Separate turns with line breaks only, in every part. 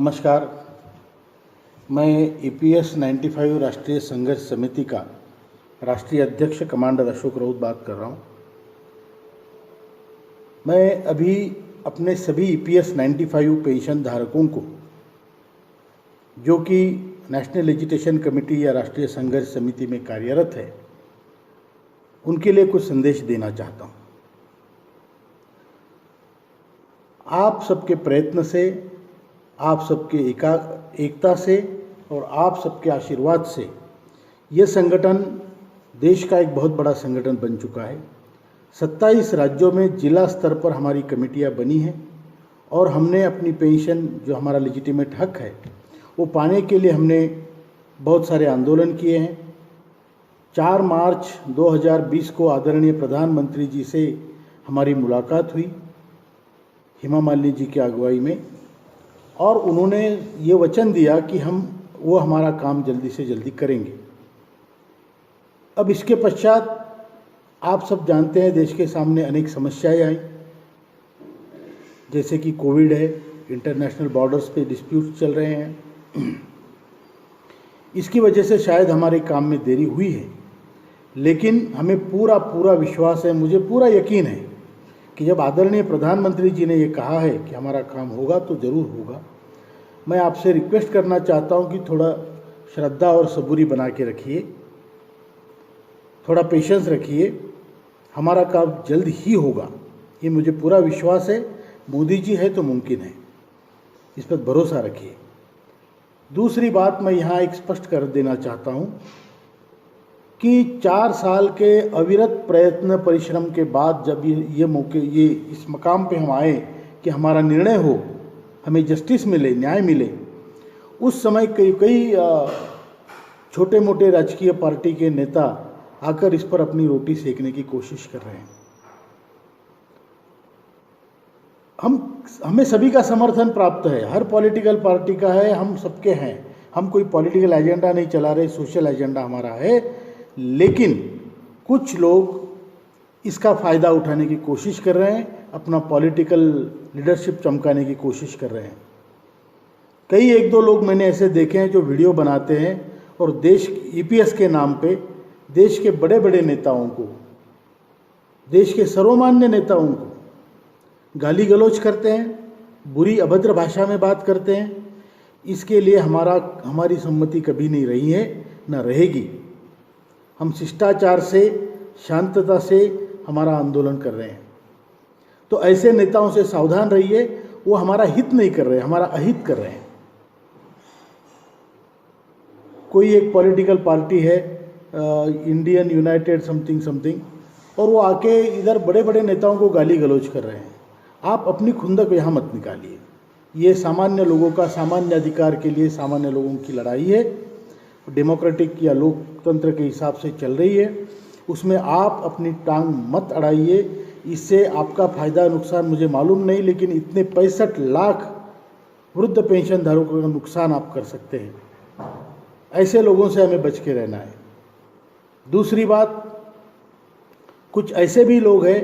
नमस्कार। मैं ईपीएस 95 राष्ट्रीय संघर्ष समिति का राष्ट्रीय अध्यक्ष कमांडर अशोक राउत बात कर रहा हूँ। मैं अभी अपने सभी ईपीएस 95 पेंशन धारकों को, जो कि नेशनल एजुटेशन कमेटी या राष्ट्रीय संघर्ष समिति में कार्यरत है, उनके लिए कुछ संदेश देना चाहता हूँ। आप सबके प्रयत्न से, आप सबके एकता से और आप सबके आशीर्वाद से ये संगठन देश का एक बहुत बड़ा संगठन बन चुका है। 27 राज्यों में जिला स्तर पर हमारी कमेटियां बनी हैं और हमने अपनी पेंशन, जो हमारा लेजिटिमेट हक है, वो पाने के लिए हमने बहुत सारे आंदोलन किए हैं। 4 मार्च 2020 को आदरणीय प्रधानमंत्री जी से हमारी मुलाकात हुई हेमा मालिनी जी की अगुवाई में, और उन्होंने ये वचन दिया कि वो हमारा काम जल्दी से जल्दी करेंगे। अब इसके पश्चात आप सब जानते हैं, देश के सामने अनेक समस्याएं आई, जैसे कि कोविड है, इंटरनेशनल बॉर्डर्स पे डिस्प्यूट चल रहे हैं। इसकी वजह से शायद हमारे काम में देरी हुई है, लेकिन हमें पूरा विश्वास है, मुझे पूरा यकीन है कि जब आदरणीय प्रधानमंत्री जी ने ये कहा है कि हमारा काम होगा तो ज़रूर होगा। मैं आपसे रिक्वेस्ट करना चाहता हूँ कि थोड़ा श्रद्धा और सबूरी बना के रखिए, थोड़ा पेशेंस रखिए, हमारा काम जल्द ही होगा, ये मुझे पूरा विश्वास है। मोदी जी है तो मुमकिन है, इस पर भरोसा रखिए। दूसरी बात मैं यहाँ एक स्पष्ट कर देना चाहता हूँ कि 4 साल के अविरत प्रयत्न परिश्रम के बाद जब ये इस मकाम पे हम आए कि हमारा निर्णय हो, हमें जस्टिस मिले, न्याय मिले, उस समय कई छोटे मोटे राजकीय पार्टी के नेता आकर इस पर अपनी रोटी सेकने की कोशिश कर रहे हैं। हमें सभी का समर्थन प्राप्त है, हर पॉलिटिकल पार्टी का है, हम सबके हैं। हम कोई पॉलिटिकल एजेंडा नहीं चला रहे, सोशल एजेंडा हमारा है। लेकिन कुछ लोग इसका फ़ायदा उठाने की कोशिश कर रहे हैं, अपना पॉलिटिकल लीडरशिप चमकाने की कोशिश कर रहे हैं। कई 1-2 लोग मैंने ऐसे देखे हैं जो वीडियो बनाते हैं और देश ईपीएस के नाम पे देश के बड़े बड़े नेताओं को, देश के सर्वमान्य नेताओं को गाली गलौज करते हैं, बुरी अभद्र भाषा में बात करते हैं। इसके लिए हमारी सम्मति कभी नहीं रही है, न रहेगी। हम शिष्टाचार से, शांतता से हमारा आंदोलन कर रहे हैं। तो ऐसे नेताओं से सावधान रहिए, वो हमारा हित नहीं कर रहे, हमारा अहित कर रहे हैं। कोई एक पॉलिटिकल पार्टी है, इंडियन यूनाइटेड समथिंग, और वो आके इधर बड़े बड़े नेताओं को गाली गलौज कर रहे हैं। आप अपनी खुंदक यहाँ मत निकालिए। ये सामान्य लोगों का, सामान्य अधिकार के लिए सामान्य लोगों की लड़ाई है, डेमोक्रेटिक या लोकतंत्र के हिसाब से चल रही है। उसमें आप अपनी टांग मत अड़ाइए। इससे आपका फ़ायदा नुकसान मुझे मालूम नहीं, लेकिन इतने 65 लाख वृद्ध पेंशन धारकों का नुकसान आप कर सकते हैं। ऐसे लोगों से हमें बच के रहना है। दूसरी बात, कुछ ऐसे भी लोग हैं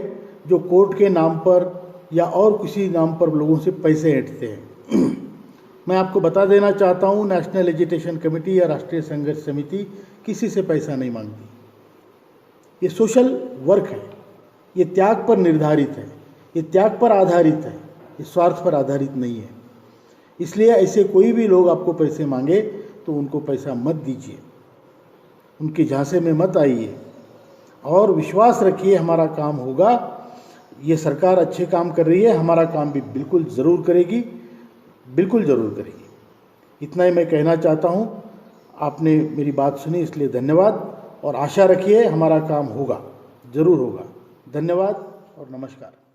जो कोर्ट के नाम पर या और किसी नाम पर लोगों से पैसे ऐंठते हैं। मैं आपको बता देना चाहता हूँ, नेशनल एजुटेशन कमेटी या राष्ट्रीय संघर्ष समिति किसी से पैसा नहीं मांगती। ये सोशल वर्क है, ये त्याग पर निर्धारित है, ये त्याग पर आधारित है, ये स्वार्थ पर आधारित नहीं है। इसलिए ऐसे कोई भी लोग आपको पैसे मांगे तो उनको पैसा मत दीजिए, उनके झांसे में मत आइए, और विश्वास रखिए हमारा काम होगा। ये सरकार अच्छे काम कर रही है, हमारा काम भी बिल्कुल ज़रूर करेगी, बिल्कुल ज़रूर करेगी। इतना ही मैं कहना चाहता हूँ। आपने मेरी बात सुनी, इसलिए धन्यवाद, और आशा रखिए हमारा काम होगा, ज़रूर होगा। धन्यवाद और नमस्कार।